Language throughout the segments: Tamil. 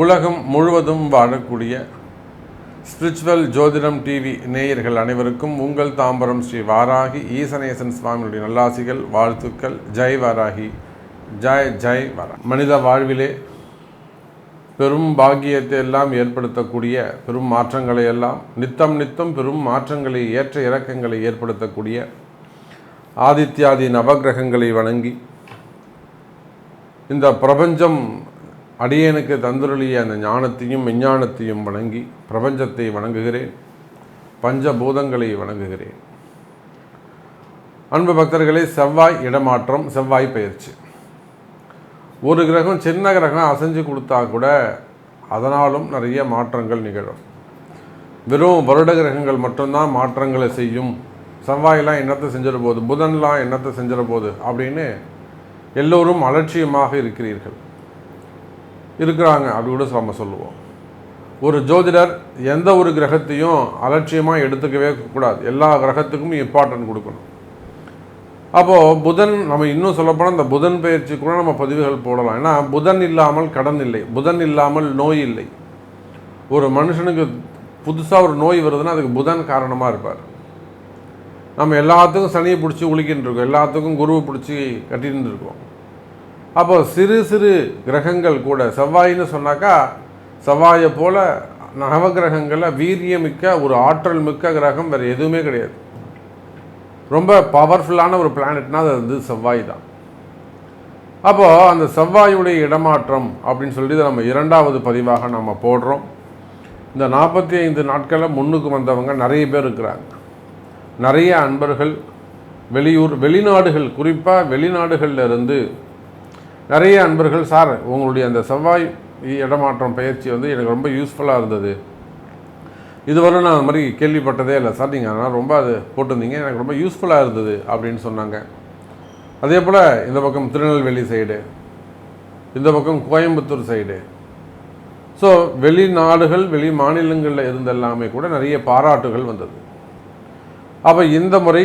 உலகம் முழுவதும் வாழக்கூடிய ஸ்பிரிச்சுவல் ஜோதிடம் டிவி நேயர்கள் அனைவருக்கும் உங்கள் தாம்பரம் ஸ்ரீ வாராகி ஈசனேசன் சுவாமியுடைய நல்லாசிகள், வாழ்த்துக்கள். ஜெய் வாராகி, ஜெய் ஜெய் வாரா. மனித வாழ்விலே பெரும் பாக்கியத்தை எல்லாம் ஏற்படுத்தக்கூடிய, பெரும் மாற்றங்களை எல்லாம் நித்தம் நித்தம் பெரும் மாற்றங்களை, ஏற்ற இறக்கங்களை ஏற்படுத்தக்கூடிய ஆதித்யாதி நவகிரகங்களை வணங்கி இந்த பிரபஞ்சம் அடியேனுக்கு தந்துருளிய அந்த ஞானத்தையும் விஞ்ஞானத்தையும் வணங்கி பிரபஞ்சத்தை வணங்குகிறேன், பஞ்சபூதங்களை வணங்குகிறேன். அன்பு பக்தர்களே, செவ்வாய் இடமாற்றம், செவ்வாய் பயிற்சி. ஒரு கிரகம், சின்ன கிரகம் அசைஞ்சு கொடுத்தா கூட அதனாலும் நிறைய மாற்றங்கள் நிகழும். வெறும் வருட கிரகங்கள் மட்டும்தான் மாற்றங்களை செய்யும். செவ்வாயெல்லாம் என்னத்தை செஞ்சிட போகுது, புதன்லாம் என்னத்தை செஞ்சிட போகுது அப்படின்னு எல்லோரும் அலட்சியமாக இருக்கிறாங்க அப்படி கூட நம்ம சொல்லுவோம். ஒரு ஜோதிடர் எந்த ஒரு கிரகத்தையும் அலட்சியமாக எடுத்துக்கவே கூடாது. எல்லா கிரகத்துக்கும் இம்பார்ட்டன்ட் கொடுக்கணும். அப்போது புதன், நம்ம இன்னும் சொல்லப்போனால் இந்த புதன் பயிற்சி கூட நம்ம பதிவுகள் போடலாம். ஏன்னா புதன் இல்லாமல் கடன் இல்லை, புதன் இல்லாமல் நோய் இல்லை. ஒரு மனுஷனுக்கு புதுசாக ஒரு நோய் வருதுன்னா அதுக்கு புதன் காரணமாக இருப்பார். நம்ம எல்லாத்துக்கும் சனியை பிடிச்சி உளிக்கின்னு இருக்கோம், எல்லாத்துக்கும் குருவை பிடிச்சி கட்டின்னு இருக்கோம். அப்போ சிறு சிறு கிரகங்கள் கூட, செவ்வாயின்னு சொன்னாக்கா செவ்வாயை போல் நவகிரகங்களில் வீரியமிக்க ஒரு ஆற்றல் மிக்க கிரகம் வேறு எதுவுமே கிடையாது. ரொம்ப பவர்ஃபுல்லான ஒரு பிளானட்னா அது வந்து செவ்வாய் தான். அப்போது அந்த செவ்வாயுடைய இடமாற்றம் அப்படின்னு சொல்லிட்டு நம்ம இரண்டாவது பதிவாக நம்ம போடுறோம். இந்த 45 நாட்களில் முன்னுக்கு வந்தவங்க நிறைய பேர் இருக்கிறாங்க. நிறைய அன்பர்கள் வெளியூர், வெளிநாடுகள், குறிப்பாக வெளிநாடுகளில் இருந்து நிறைய அன்பர்கள், சார் உங்களுடைய அந்த செவ்வாய் இடமாற்றம் பயிற்சி வந்து எனக்கு ரொம்ப யூஸ்ஃபுல்லாக இருந்தது, இதுவரை நான் அந்த மாதிரி கேள்விப்பட்டதே இல்லை சார், நீங்கள் அதனால் ரொம்ப அது போட்டிருந்தீங்க, எனக்கு ரொம்ப யூஸ்ஃபுல்லாக இருந்தது அப்படின்னு சொன்னாங்க. அதே போல் இந்த பக்கம் திருநெல்வேலி சைடு, இந்த பக்கம் கோயம்புத்தூர் சைடு, ஸோ வெளிநாடுகள் வெளி மாநிலங்களில் இருந்தெல்லாமே கூட நிறைய பாராட்டுகள் வந்தது. அப்போ இந்த முறை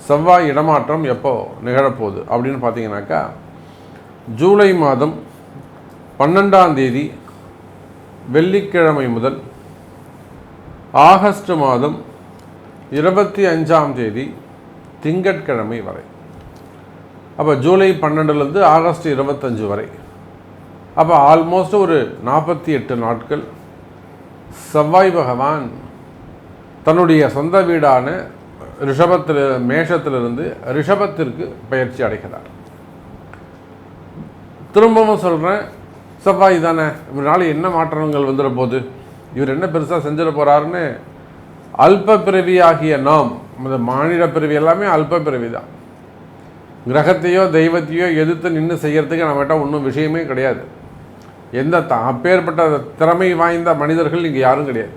செவ்வாய் இடமாற்றம் எப்போ நிகழப்போகுது அப்படின்னு பார்த்தீங்கன்னாக்கா, ஜூலை மாதம் 12ஆம் தேதி வெள்ளிக்கிழமை முதல் ஆகஸ்ட் மாதம் 25ஆம் தேதி திங்கட்கிழமை வரை. அப்போ ஜூலை 12லேருந்து ஆகஸ்ட் 25 வரை. அப்போ ஆல்மோஸ்ட் ஒரு 48 நாட்கள் செவ்வாய் பகவான் தன்னுடைய சொந்த வீடான மேஷத்திலிருந்து ரிஷபத்திற்கு பயிற்சி அடைகிறார். திரும்பவும் சொல்கிறேன், செவ்வாய் தானே, இவரால் என்ன மாற்றங்கள் வந்துட போகுது, இவர் என்ன பெருசாக செஞ்சிட போகிறாருன்னு அல்ப பிறவி ஆகிய நாம், இந்த மானிட பிறவி எல்லாமே அல்ப பிறவி தான். கிரகத்தையோ தெய்வத்தையோ எதிர்த்து நின்று செய்கிறதுக்கு நம்மகிட்ட ஒன்றும் விஷயமே கிடையாது. எந்த அப்பேற்பட்ட திறமை வாய்ந்த மனிதர்கள் இங்கே யாரும் கிடையாது.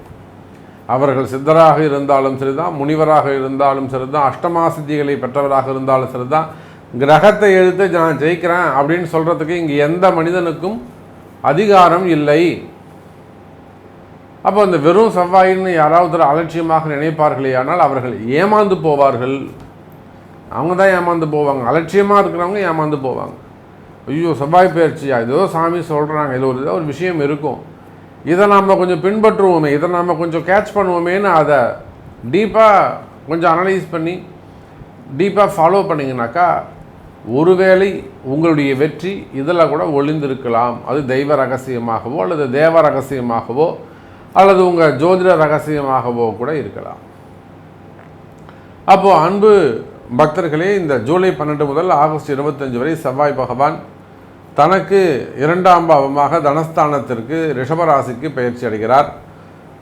அவர்கள் சித்தராக இருந்தாலும் சரிதான், முனிவராக இருந்தாலும் சரிதான், அஷ்டமா சித்திகளை பெற்றவராக இருந்தாலும் சரிதான், கிரகத்தை எடுத்து நான் ஜெயிக்கிறேன் அப்படின்னு சொல்கிறதுக்கு இங்கே எந்த மனிதனுக்கும் அதிகாரம் இல்லை. அப்போ அந்த வெறும் செவ்வாயின்னு யாராவது அலட்சியமாக நினைப்பார்களே, ஆனால் அவர்கள் ஏமாந்து போவார்கள். அவங்க தான் ஏமாந்து போவாங்க. அலட்சியமாக இருக்கிறவங்க ஏமாந்து போவாங்க. ஐயோ செவ்வாய் பயிற்சியா, ஏதோ சாமி சொல்கிறாங்க, இதில் ஒரு விஷயம் இருக்கும், இதை நாம் கொஞ்சம் பின்பற்றுவோமே, இதை நாம் கொஞ்சம் கேட்ச் பண்ணுவோமேன்னு அதை டீப்பாக கொஞ்சம் அனலைஸ் பண்ணி டீப்பாக ஃபாலோ பண்ணிங்கனாக்கா ஒருவேளை உங்களுடைய வெற்றி இதில் கூட ஒளிந்திருக்கலாம். அது தெய்வ ரகசியமாகவோ அல்லது தேவ ரகசியமாகவோ அல்லது உங்கள் ஜோதிட ரகசியமாகவோ கூட இருக்கலாம். அப்போது அன்பு பக்தர்களே, இந்த ஜூலை 12 முதல் ஆகஸ்ட் 25 வரை செவ்வாய் பகவான் தனக்கு 2ஆம் பாவமாக தனஸ்தானத்திற்கு ரிஷபராசிக்கு பயிற்சி அடைகிறார்.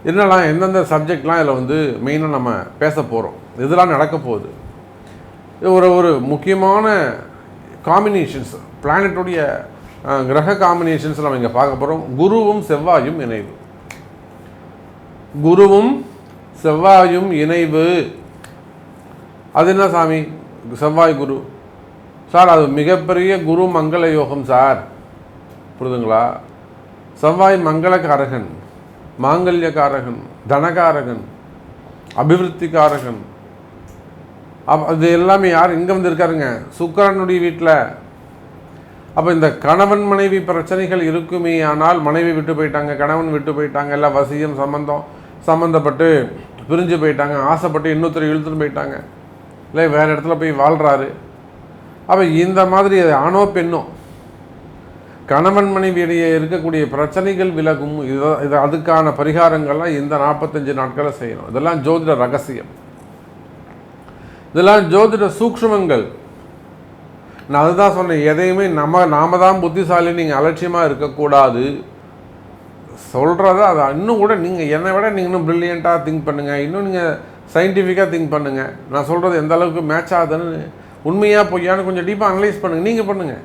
என்னெல்லாம் எந்தெந்த சப்ஜெக்ட்லாம் இதில் வந்து மெயினாக நம்ம பேச போகிறோம், இதெல்லாம் நடக்க போகுது. ஒரு முக்கியமான காம்பினேஷன்ஸ், பிளானட்டுடைய கிரக காம்பினேஷன்ஸ் நம்ம இங்கே பார்க்க போகிறோம். குருவும் செவ்வாயும் இணைவு. குருவும் செவ்வாயும் இணைவு அது என்ன சாமி, செவ்வாய் குரு சார், அது மிகப்பெரிய குரு மங்கள யோகம் சார், புரியுதுங்களா? செவ்வாய் மங்களகாரகன், மாங்கல்யக்காரகன், தனகாரகன், அபிவிருத்திக்காரகன், அது எல்லாமே யார் இங்கே வந்து இருக்காருங்க, சுக்கிரனுடைய வீட்டில். அப்போ இந்த கணவன் மனைவி பிரச்சனைகள் இருக்குமே, ஆனால் மனைவி விட்டு போயிட்டாங்க, கணவன் விட்டு போயிட்டாங்க, எல்லாம் வசியம் சம்மந்தப்பட்டு பிரிஞ்சு போயிட்டாங்க, ஆசைப்பட்டு இன்னொருத்தர் இழுத்துன்னு போயிட்டாங்க, இல்லை வேறு இடத்துல போய் வாழ்கிறாரு. அப்போ இந்த மாதிரி ஆணோ பெண்ணோ கணவன் மனைவியிடையே இருக்கக்கூடிய பிரச்சனைகள் விலகும். இது அதுக்கான பரிகாரங்கள்லாம் இந்த 45 நாட்களை செய்யணும். இதெல்லாம் ஜோதிட ரகசியம், இதெல்லாம் ஜோதிட சூக்ஷ்மங்கள். நான் அதுதான் சொன்னேன், எதையுமே நாம தான் புத்திசாலி, நீங்கள் அலட்சியமாக இருக்கக்கூடாது. சொல்கிறத அதை இன்னும் கூட நீங்கள் என்னை விட நீங்கள் இன்னும் ப்ரில்லியண்ட்டாக திங்க் பண்ணுங்கள், இன்னும் நீங்கள் சயின்டிஃபிக்காக திங்க் பண்ணுங்கள். நான் சொல்கிறது எந்த அளவுக்கு மேட்ச் ஆகுதுன்னு, உண்மையாக பொய்யான்னு கொஞ்சம் டீப்பாக அனலைஸ் பண்ணுங்கள், நீங்கள் பண்ணுங்கள்.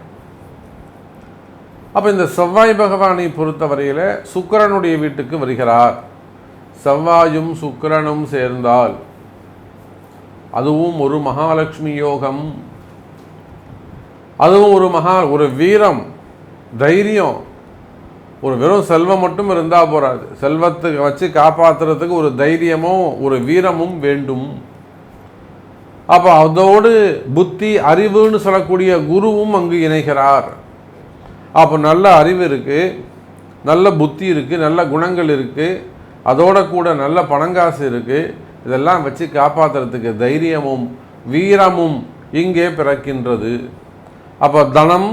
அப்போ இந்த செவ்வாய் பகவானை பொறுத்தவரையில் சுக்கிரனுடைய வீட்டுக்கு வருகிறார். செவ்வாயும் சுக்கிரனும் சேர்ந்தால் அதுவும் ஒரு மகாலட்சுமி யோகம், அதுவும் ஒரு வீரம், தைரியம். ஒரு வெறும் செல்வம் மட்டும் இருந்தால் போகாது, செல்வத்துக்கு வச்சு காப்பாற்றுறதுக்கு ஒரு தைரியமும் ஒரு வீரமும் வேண்டும். அப்போ அதோடு புத்தி அறிவுன்னு சொல்லக்கூடிய குருவும் அங்கு இணைகிறார். அப்போ நல்ல அறிவு இருக்குது, நல்ல புத்தி இருக்குது, நல்ல குணங்கள் இருக்குது, அதோட கூட நல்ல பணங்காசு இருக்குது. இதெல்லாம் வச்சு காப்பாற்றுறதுக்கு தைரியமும் வீரமும் இங்கே பிறக்கின்றது. அப்போ தனம்,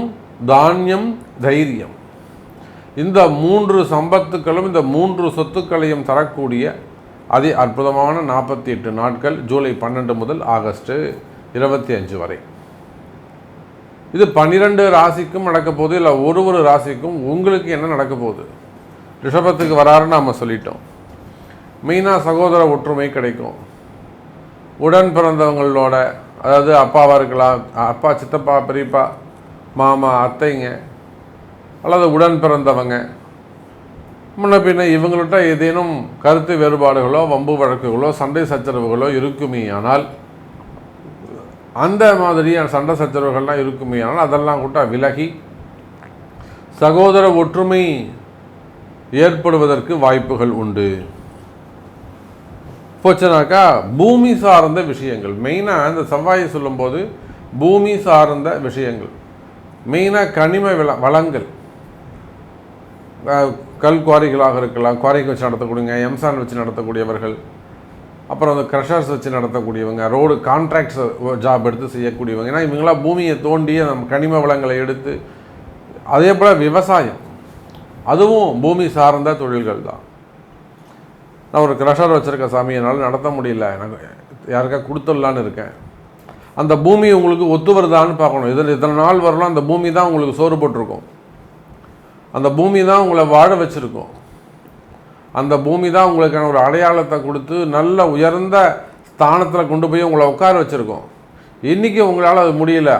தானியம், தைரியம், இந்த 3 சம்பத்துக்களும் இந்த 3 சொத்துக்களையும் தரக்கூடிய அதி அற்புதமான 48 நாட்கள், ஜூலை 12 முதல் ஆகஸ்ட் 25 வரை. இது 12 ராசிக்கும் நடக்க போகுது, இல்லை ஒரு ராசிக்கும் உங்களுக்கு என்ன நடக்க போகுது. ரிஷபத்துக்கு வராருன்னு நம்ம சொல்லிட்டோம். மெயினாக சகோதர ஒற்றுமை கிடைக்கும். உடன் பிறந்தவங்களோட, அதாவது அப்பாவாக இருக்கலாம், அப்பா, சித்தப்பா, பெரியப்பா, மாமா, அத்தைங்க, அல்லது உடன் பிறந்தவங்க, முன்ன பின்ன இவங்கள்ட்ட ஏதேனும் கருத்து வேறுபாடுகளோ வம்பு வழக்குகளோ சண்டை சச்சரவுகளோ இருக்குமே ஆனால், அந்த மாதிரியான சண்டை சச்சரவுகள்லாம் இருக்குமே ஆனால் அதெல்லாம் கூட விலகி சகோதர ஒற்றுமை ஏற்படுவதற்கு வாய்ப்புகள் உண்டு. போச்சுனாக்கா பூமி சார்ந்த விஷயங்கள், மெயினாக இந்த செவ்வாயை சொல்லும்போது பூமி சார்ந்த விஷயங்கள், மெயினாக கனிம வளங்கள், கல் குவாரிகளாக இருக்கலாம், குவாரிக்கு வச்சு நடத்தக்கூடியவங்க, எம்சான் வச்சு நடத்தக்கூடியவர்கள், அப்புறம் அந்த க்ரஷர்ஸ் வச்சு நடத்தக்கூடியவங்க, ரோடு கான்ட்ராக்ட்ஸ் ஜாப் எடுத்து செய்யக்கூடியவங்க. ஏன்னா இவங்களாம் பூமியை தோண்டி நம்ம கனிம வளங்களை எடுத்து, அதே போல் விவசாயம், அதுவும் பூமி சார்ந்த தொழில்கள் தான். நான் ஒரு க்ரஷர் வச்சுருக்கேன் சாமி, என்னால் நடத்த முடியல, எனக்கு யாருக்கா கொடுத்துடலான்னு இருக்கேன். அந்த பூமி உங்களுக்கு ஒத்து வருதான்னு பார்க்கணும். இத்தனை நாள் வரலாம் அந்த பூமி தான் உங்களுக்கு சோறு போட்டிருக்கும், அந்த பூமி தான் உங்களை வாழ வச்சுருக்கும், அந்த பூமி தான் உங்களுக்கான ஒரு அடையாளத்தை கொடுத்து நல்ல உயர்ந்த ஸ்தானத்தில் கொண்டு போய் உங்களை உட்கார வச்சுருக்கோம். இன்றைக்கி உங்களால் அது முடியல,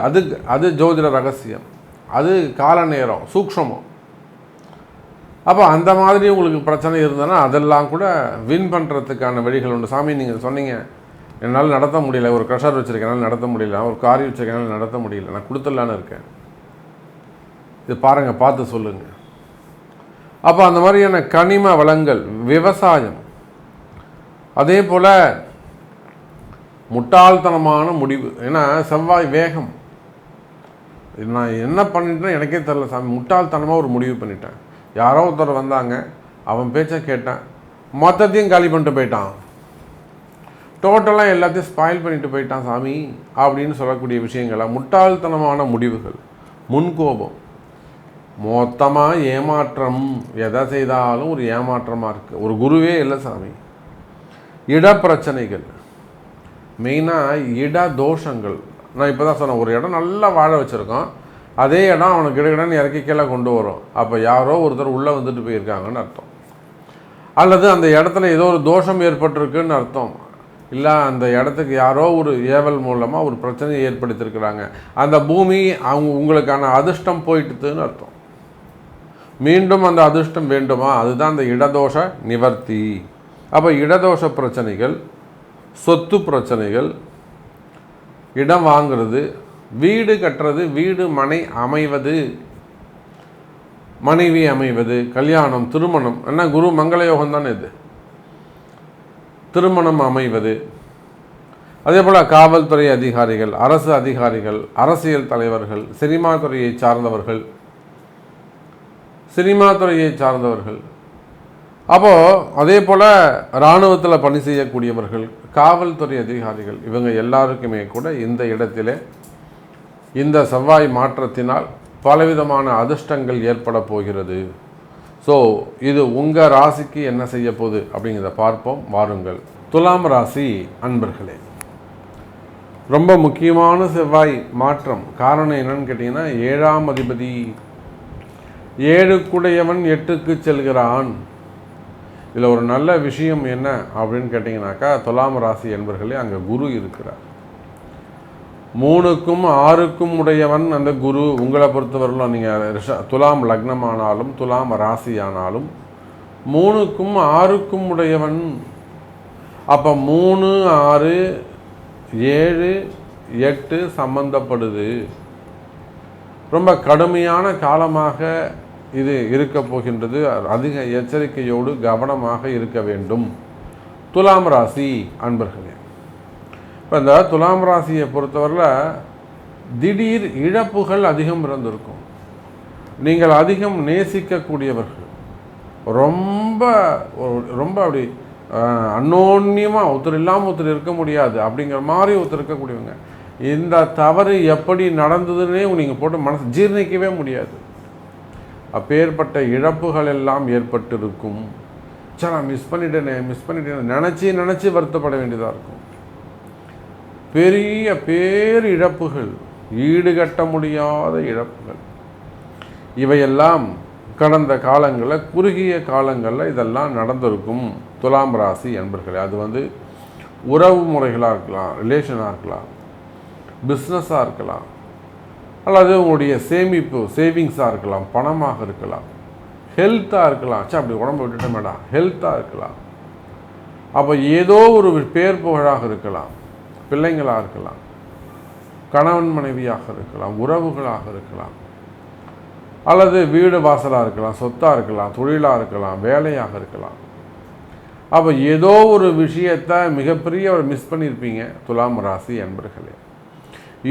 அது ஜோதிட ரகசியம், அது கால நேரம் சூக்ஷ்மம். அப்போ அந்த மாதிரி உங்களுக்கு பிரச்சனை இருந்ததுன்னா அதெல்லாம் கூட வின் பண்ணுறதுக்கான வழிகள் உண்டு. சாமி நீங்கள் சொன்னீங்க என்னால் நடத்த முடியல, ஒரு க்ரஷர் வச்சுருக்கேன் என்னால் நடத்த முடியல, ஒரு காரி வச்சுருக்கேன் என்னால் நடத்த முடியல, நான் கொடுத்துடலான்னு இருக்கேன், இது பாருங்கள், பார்த்து சொல்லுங்கள். அப்போ அந்த மாதிரியான கனிம வளங்கள், விவசாயம், அதே போல் முட்டாள்தனமான முடிவு. ஏன்னா செவ்வாய் வேகம், நான் என்ன பண்ணிட்டேன்னு எனக்கே தெரியல சாமி, முட்டாள்தனமாக ஒரு முடிவு பண்ணிட்டேன். யாரோ ஒருத்தர் வந்தாங்க, அவன் பேச்சை கேட்டேன், மொத்தத்தையும் காலி பண்ணிட்டு போயிட்டான், டோட்டலாக எல்லாத்தையும் ஸ்பாயில் பண்ணிட்டு போயிட்டான் சாமி அப்படின்னு சொல்லக்கூடிய விஷயங்களாக முட்டாள்தனமான முடிவுகள், முன்கோபம், மொத்தமாக ஏமாற்றம். எதை செய்தாலும் ஒரு ஏமாற்றமாக இருக்குது. ஒரு குருவே இல்லை சாமி. இடப்பிரச்சனைகள், மெயினாக இட தோஷங்கள். நான் இப்போ தான் சொன்னேன், ஒரு இடம் நல்லா வாழ வச்சுருக்கோம், அதே இடம் அவனுக்கு கிடக்கிடன்னு இறக்கி கீழே கொண்டு வரும். அப்போ யாரோ ஒருத்தர் உள்ளே வந்துட்டு போயிருக்காங்கன்னு அர்த்தம், அல்லது அந்த இடத்துல ஏதோ ஒரு தோஷம் ஏற்பட்டிருக்குன்னு அர்த்தம். இல்லை அந்த இடத்துக்கு யாரோ ஒரு ஏவல் மூலமாக ஒரு பிரச்சனையை ஏற்படுத்தியிருக்கிறாங்க, அந்த பூமி உங்களுக்கான அதிர்ஷ்டம் போயிட்டுதுன்னு அர்த்தம். மீண்டும் அந்த அதிர்ஷ்டம் வேண்டுமா, அதுதான் அந்த இடதோஷ நிவர்த்தி. அப்போ இடதோஷ பிரச்சனைகள், சொத்து பிரச்சனைகள், இடம் வாங்கிறது, வீடு கட்டுறது, வீடு மனை அமைவது, மனைவி அமைவது, கல்யாணம், திருமணம், என்ன குரு மங்கள யோகம் தானே இது, திருமணம் அமைவது, அதே போல் காவல்துறை அதிகாரிகள், அரசு அதிகாரிகள், அரசியல் தலைவர்கள், சினிமா துறையை சார்ந்தவர்கள், அப்போது அதே போல் இராணுவத்தில் பணி செய்யக்கூடியவர்கள், காவல்துறை அதிகாரிகள், இவங்க எல்லாருக்குமே கூட இந்த இடத்திலே இந்த செவ்வாய் மாற்றத்தினால் பலவிதமான அதிர்ஷ்டங்கள் ஏற்பட போகிறது. ஸோ இது உங்கள் ராசிக்கு என்ன செய்ய போகுது அப்படிங்கிறத பார்ப்போம் வாருங்கள். துலாம் ராசி அன்பர்களே, ரொம்ப முக்கியமான செவ்வாய் மாற்றம். காரணம் என்னன்னு கேட்டிங்கன்னா, 7ஆம் அதிபதி 7க்குடையவன் 8க்கு செல்கிறான். இதில் ஒரு நல்ல விஷயம் என்ன அப்படின்னு கேட்டிங்கனாக்கா, துலாம் ராசி என்பர்களே, அங்கே குரு இருக்கிறார். 3க்கும் 6க்கும் உடையவன் அந்த குரு. உங்களை பொறுத்தவரையிலும் நீங்கள் துலாம் லக்னமானாலும் துலாம் ராசி ஆனாலும் 3க்கும் 6க்கும் உடையவன். அப்போ 3, 6, 7, 8 சம்பந்தப்படுது. ரொம்ப கடுமையான காலமாக இது இருக்க போகின்றது. அதிக எச்சரிக்கையோடு கவனமாக இருக்க வேண்டும் துலாம் ராசி அன்பர்களே. இப்போ இந்த துலாம் ராசியை பொறுத்தவரையில் திடீர் இழப்புகள் அதிகம் இருந்திருக்கும். நீங்கள் அதிகம் நேசிக்கக்கூடியவர்கள், ரொம்ப ரொம்ப அப்படி அன்னோன்யமாக ஒருத்தர் இல்லாமல் ஒருத்தர் இருக்க முடியாது அப்படிங்கிற மாதிரி ஒருத்தர் இருக்கக்கூடியவங்க. இந்த தவறு எப்படி நடந்ததுன்னே நீங்கள் போட்டு மனசு ஜீர்ணிக்கவே முடியாது. அப்பேற்பட்ட இழப்புகள் எல்லாம் ஏற்பட்டிருக்கும். சரி, நான் மிஸ் பண்ணிட்டேன் நினச்சி வருத்தப்பட வேண்டியதாக இருக்கும். பெரிய பேரிழப்புகள், ஈடுகட்ட முடியாத இழப்புகள், இவையெல்லாம் கடந்த காலங்களில், குறுகிய காலங்களில் இதெல்லாம் நடந்திருக்கும் துலாம் ராசி என்பர்களே. அது உறவு முறைகளாக இருக்கலாம், ரிலேஷனாக இருக்கலாம், பிஸ்னஸாக இருக்கலாம், அல்லது உங்களுடைய சேவிங்ஸாக இருக்கலாம், பணமாக இருக்கலாம், ஹெல்த்தாக இருக்கலாம். அப்படி உடம்பு விட்டுட்டேன் மேடம், ஹெல்த்தாக இருக்கலாம். அப்போ ஏதோ ஒரு பேர் புகழாக இருக்கலாம், பிள்ளைங்களாக இருக்கலாம், கணவன் மனைவியாக இருக்கலாம், உறவுகளாக இருக்கலாம், அல்லது வீடு வாசலாக இருக்கலாம், சொத்தாக இருக்கலாம், தொழிலாக இருக்கலாம், வேலையாக இருக்கலாம். அப்போ ஏதோ ஒரு விஷயத்தை மிகப்பெரிய ஒரு மிஸ் பண்ணியிருப்பீங்க துலாம் ராசி என்பர்களே.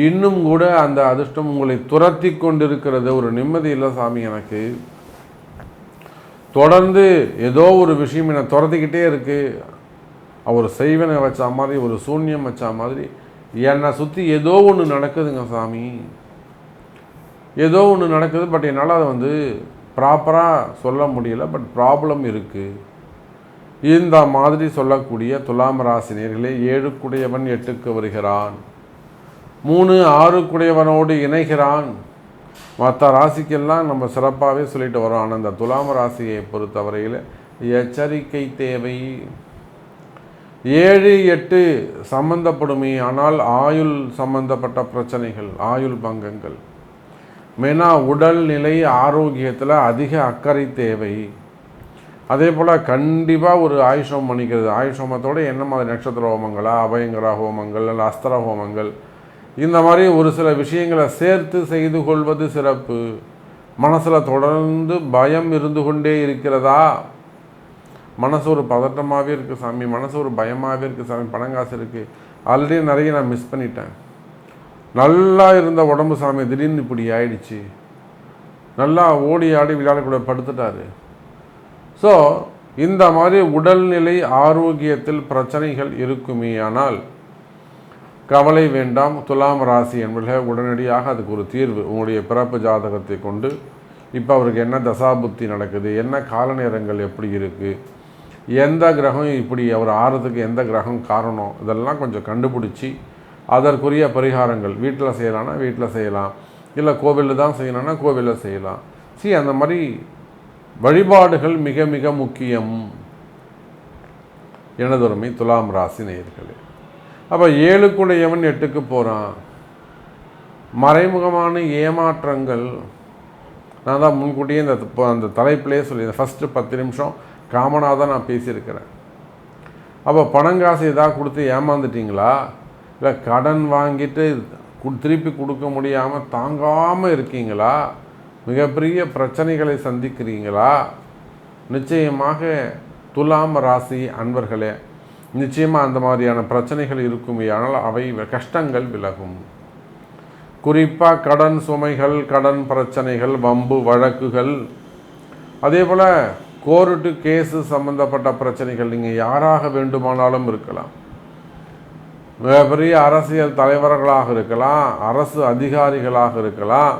இன்னும் கூட அந்த அதிர்ஷ்டம் உங்களை துரத்தி கொண்டிருக்கிறது. ஒரு நிம்மதி இல்லை சாமி, எனக்கு தொடர்ந்து ஏதோ ஒரு விஷயம் என்னை துரத்திக்கிட்டே இருக்குது. ஒரு செய்வனை வச்ச மாதிரி, ஒரு சூன்யம் வச்ச மாதிரி என்னை சுற்றி ஏதோ ஒன்று நடக்குதுங்க சாமி, ஏதோ ஒன்று நடக்குது. பட் என்னால் அதை ப்ராப்பராக சொல்ல முடியல, பட் ப்ராப்ளம் இருக்குது. இந்த மாதிரி சொல்லக்கூடிய துலாம் ராசினியர்களே, 7க்குடையவன் 8க்கு வருகிறான், 3, 6க்குடையவனோடு இணைகிறான். மற்ற ராசிக்கெல்லாம் நம்ம சிறப்பாகவே சொல்லிட்டு வரோம். ஆனால் இந்த துலாம் ராசியை பொறுத்தவரையில் எச்சரிக்கை தேவை. 7, 8 சம்பந்தப்படுமே, ஆனால் ஆயுள் சம்பந்தப்பட்ட பிரச்சனைகள், ஆயுள் பங்கங்கள், மெயினாக உடல்நிலை ஆரோக்கியத்தில் அதிக அக்கறை தேவை. அதே போல் கண்டிப்பாக ஒரு ஆயுஷம் பண்ணிக்கிறது. ஆயுஷமத்தோடு என்ன மாதிரி நட்சத்திர ஹோமங்களா, அபயங்கர ஹோமங்கள், அல்ல அஸ்திர ஹோமங்கள், இந்த மாதிரி ஒரு சில விஷயங்களை சேர்த்து செய்து கொள்வது சிறப்பு. மனசில் தொடர்ந்து பயம் இருந்து கொண்டே இருக்கிறதா? மனசு ஒரு பதட்டமாகவே இருக்குது சாமி, மனசு ஒரு பயமாகவே இருக்குது சாமி, பணங்காசு இருக்குது, ஆல்ரெடி நிறைய நான் மிஸ் பண்ணிட்டேன், நல்லா இருந்த உடம்பு சாமி திடீர்னு இப்படி ஆயிடுச்சு, நல்லா ஓடி ஆடி விளையாடக்கூட படுத்துட்டாரு. ஸோ இந்த மாதிரி உடல்நிலை ஆரோக்கியத்தில் பிரச்சனைகள் இருக்குமே, ஆனால் கவலை வேண்டாம் துலாம் ராசி என்பவர்கள். உடனடியாக அதுக்கு ஒரு தீர்வு. உங்களுடைய பிறப்பு ஜாதகத்தை கொண்டு இப்போ அவருக்கு என்ன தசாபுத்தி நடக்குது, என்ன கால நேரங்கள் எப்படி இருக்குது, எந்த கிரகம் இப்படி அவர் ஆறதுக்கு எந்த கிரகம் காரணம், இதெல்லாம் கொஞ்சம் கண்டுபிடிச்சி அதற்குரிய பரிகாரங்கள் வீட்டில் செய்யலாம்னா வீட்டில் செய்யலாம், இல்லை கோவிலில் தான் செய்யணும்னா கோவிலில் செய்யலாம். அந்த மாதிரி வழிபாடுகள் மிக மிக முக்கியம் எனதொருமை துலாம் ராசி நேயர்களே. அப்போ 7க்குடையவன் 8க்கு போகிறான். மறைமுகமான ஏமாற்றங்கள், நான் தான் முன்கூட்டியே அந்த தலைப்பிலே சொல்லியிருந்தேன். ஃபஸ்ட்டு 10 நிமிஷம் காமனாக தான் நான் பேசியிருக்கிறேன். அப்போ பணங்காசு எதாவது கொடுத்து ஏமாந்துட்டிங்களா, இல்லை கடன் வாங்கிட்டு திருப்பி கொடுக்க முடியாமல் தாங்காமல் இருக்கீங்களா, மிகப்பெரிய பிரச்சனைகளை சந்திக்கிறீங்களா? நிச்சயமாக துலாம் ராசி அன்பர்களே, நிச்சயமாக அந்த மாதிரியான பிரச்சனைகள் இருக்குமே, ஆனால் அவை கஷ்டங்கள் விலகும். குறிப்பாக கடன் சுமைகள், கடன் பிரச்சனைகள், வம்பு வழக்குகள், அதே போல் கோர்ட்டு கேஸு சம்பந்தப்பட்ட பிரச்சனைகள், நீங்கள் யாராக வேண்டுமானாலும் இருக்கலாம். மிகப்பெரிய அரசியல் தலைவர்களாக இருக்கலாம், அரசு அதிகாரிகளாக இருக்கலாம்,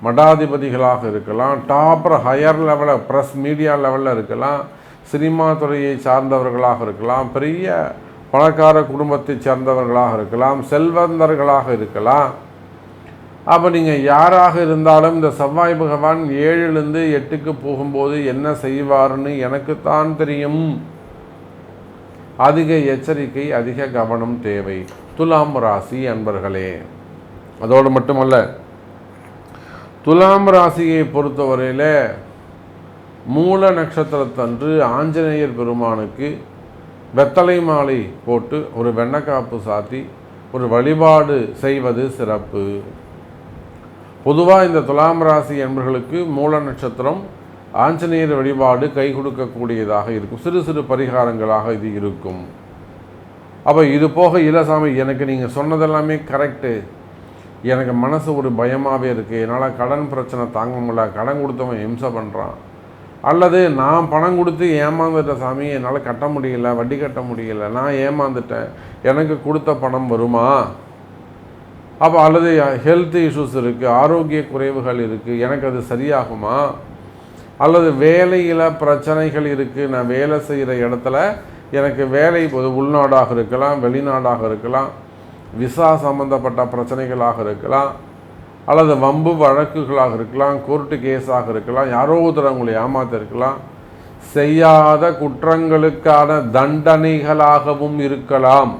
மடாதிபதிகளாக இருக்கலாம், டாப்பர் ஹையர் லெவலில் ப்ரெஸ் மீடியா லெவலில் இருக்கலாம், சினிமா துறையை சார்ந்தவர்களாக இருக்கலாம், பெரிய பணக்கார குடும்பத்தை சேர்ந்தவர்களாக இருக்கலாம், செல்வந்தர்களாக இருக்கலாம். அப்போ நீங்கள் யாராக இருந்தாலும் இந்த செவ்வாய் பகவான் 7லிருந்து 8க்கு போகும்போது என்ன செய்வார்னு எனக்குத்தான் தெரியும். அதிக எச்சரிக்கை, அதிக கவனம் தேவை துலாம் ராசி அன்பர்களே. அதோடு மட்டுமல்ல, துலாம் ராசியை பொறுத்தவரையில் மூல நட்சத்திரத்தன்று ஆஞ்சநேயர் பெருமானுக்கு வெத்தலை மாலை போட்டு ஒரு வெண்ணக்காப்பு சாத்தி ஒரு வழிபாடு செய்வது சிறப்பு. பொதுவாக இந்த துலாம் ராசி என்பவர்களுக்கு மூல நட்சத்திரம் ஆஞ்சநேயர் வழிபாடு கை கொடுக்கக்கூடியதாக இருக்கும். சிறு சிறு பரிகாரங்களாக இது இருக்கும். அப்போ இது போக இலசாமி எனக்கு நீங்கள் சொன்னதெல்லாமே கரெக்டு, எனக்கு மனசு ஒரு பயமாகவே இருக்குது, என்னால் கடன் பிரச்சனை தாங்க முடியல, கடன் கொடுத்தவன் இம்சை பண்ணுறான், அல்லது நான் பணம் கொடுத்து ஏமாந்துட்டேன் சாமி, என்னால் கட்ட முடியல, வட்டி கட்ட முடியல, நான் ஏமாந்துட்டேன், எனக்கு கொடுத்த பணம் வருமா? அப்போ அல்லது ஹெல்த் இஷ்யூஸ் இருக்குது, ஆரோக்கிய குறைவுகள் இருக்குது, எனக்கு அது சரியாகுமா? அல்லது வேலையில் பிரச்சனைகள் இருக்குது, நான் வேலை செய்கிற இடத்துல எனக்கு வேலை உள்நாடாக இருக்கலாம், வெளிநாடாக இருக்கலாம், விசா சம்பந்தப்பட்ட பிரச்சனைகளாக இருக்கலாம், அல்லது வம்பு வழக்குகளாக இருக்கலாம், கோர்ட்டு கேஸாக இருக்கலாம், யாரோ ஒருத்தர் உங்களை ஏமாத்திருக்கலாம், செய்யாத குற்றங்களுக்கான தண்டனைகளாகவும் இருக்கலாம்.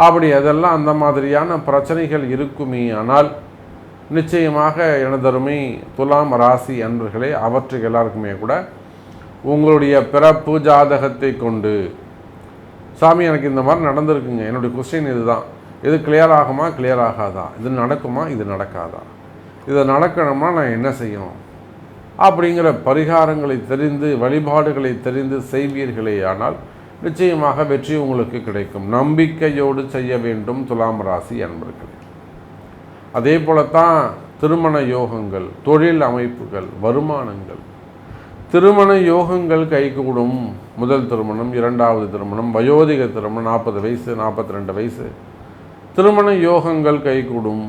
அப்படி அதெல்லாம் அந்த மாதிரியான பிரச்சனைகள் இருக்குமே. ஆனால் நிச்சயமாக எனதருமை துலாம் ராசி அன்பர்களே, அவற்றுக்கு எல்லாருக்குமே கூட உங்களுடைய பிறப்பு ஜாதகத்தை கொண்டு, சாமி எனக்கு இந்த மாதிரி நடந்திருக்குங்க, என்னுடைய கொஸ்டின் இதுதான், இது கிளியர் ஆகுமா, கிளியர் ஆகாதா, இது நடக்குமா, இது நடக்காதா, இது நடக்கணும்னா நான் என்ன செய்யணும் அப்படிங்கிற பரிகாரங்களை தெரிந்து வழிபாடுகளை தெரிந்து செய்வீர்களே ஆனால் நிச்சயமாக வெற்றி உங்களுக்கு கிடைக்கும். நம்பிக்கையோடு செய்ய வேண்டும் துலாம் ராசி அன்பர்களே. அதே போலத்தான் திருமண யோகங்கள், தொழில் அமைப்புகள், வருமானங்கள், திருமண யோகங்கள் கைகூடும். முதல் திருமணம், இரண்டாவது திருமணம், வயோதிக திருமணம், 40 வயசு 42 வயசு திருமண யோகங்கள் கைகூடும்.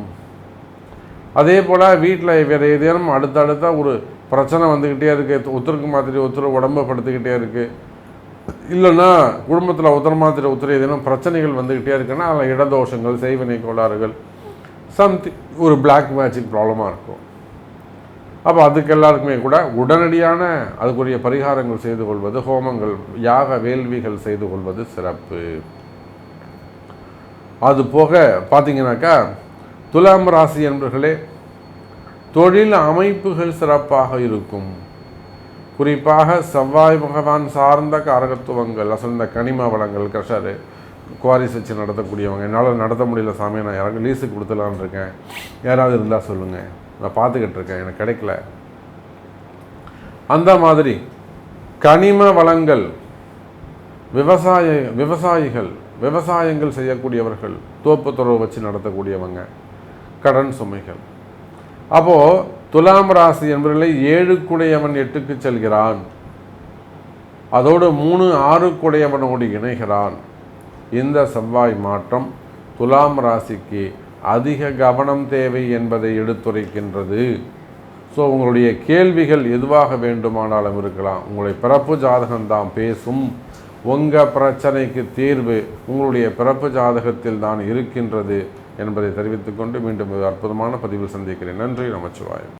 அதே போல் வீட்டில் வேறு ஏதேனும் அடுத்தடுத்த ஒரு பிரச்சனை வந்துக்கிட்டே இருக்குது, ஒருத்தருக்கு மாதிரி ஒருத்தர் உடம்பை படுத்திக்கிட்டே இருக்குது, இல்லைன்னா குடும்பத்தில் ஒருத்தர் மாதிரி ஒருத்தர் ஏதேனும் பிரச்சனைகள் வந்துக்கிட்டே இருக்குன்னா அதில் இடதோஷங்கள், செய்வினை கோளாறுகள், சம்திங் ஒரு பிளாக் மேஜிக் ப்ராப்ளமாக இருக்கும். அப்போ அதுக்கு எல்லாருக்குமே கூட உடனடியான அதுக்குரிய பரிகாரங்கள் செய்து கொள்வது, ஹோமங்கள், யாக வேள்விகள் செய்து கொள்வது சிறப்பு. அது போக பார்த்தீங்கன்னாக்கா துலாம் ராசி என்பர்களே, தொழில் அமைப்புகள் சிறப்பாக இருக்கும். குறிப்பாக செவ்வாய் பகவான் சார்ந்த காரகத்துவங்கள், அசந்த கனிம வளங்கள், க்ரஷரு, குவாரிஸ் வச்சு நடத்தக்கூடியவங்க, என்னால் நடத்த முடியல சாமி, நான் யாராவது லீஸுக்கு கொடுத்துலான்னு இருக்கேன், யாராவது இருந்தால் சொல்லுங்கள், நான் பார்த்துக்கிட்டு இருக்கேன், எனக்கு கிடைக்கல. அந்த மாதிரி கனிம வளங்கள், விவசாயிகள், விவசாயங்கள் செய்யக்கூடியவர்கள், தோப்பு துறவு வச்சு நடத்தக்கூடியவங்க, கடன் சுமைகள். அப்போது துலாம் ராசி என்பவர்களை 7 8க்கு செல்கிறான், அதோடு 3 6 இணைகிறான். இந்த செவ்வாய் மாற்றம் துலாம் ராசிக்கு அதிக கவனம் தேவை என்பதை எடுத்துரைக்கின்றது. ஸோ உங்களுடைய கேள்விகள் எதுவாக வேண்டுமானாலும் இருக்கலாம், உங்களுடைய பிறப்பு ஜாதகம்தான் பேசும். உங்கள் பிரச்சனைக்கு தீர்வு உங்களுடைய பிறப்பு ஜாதகத்தில் தான் இருக்கின்றது என்பதை தெரிவித்துக்கொண்டு மீண்டும் அற்புதமான பதிவில் சந்திக்கிறேன். நன்றி. நமச்சிவாயம்.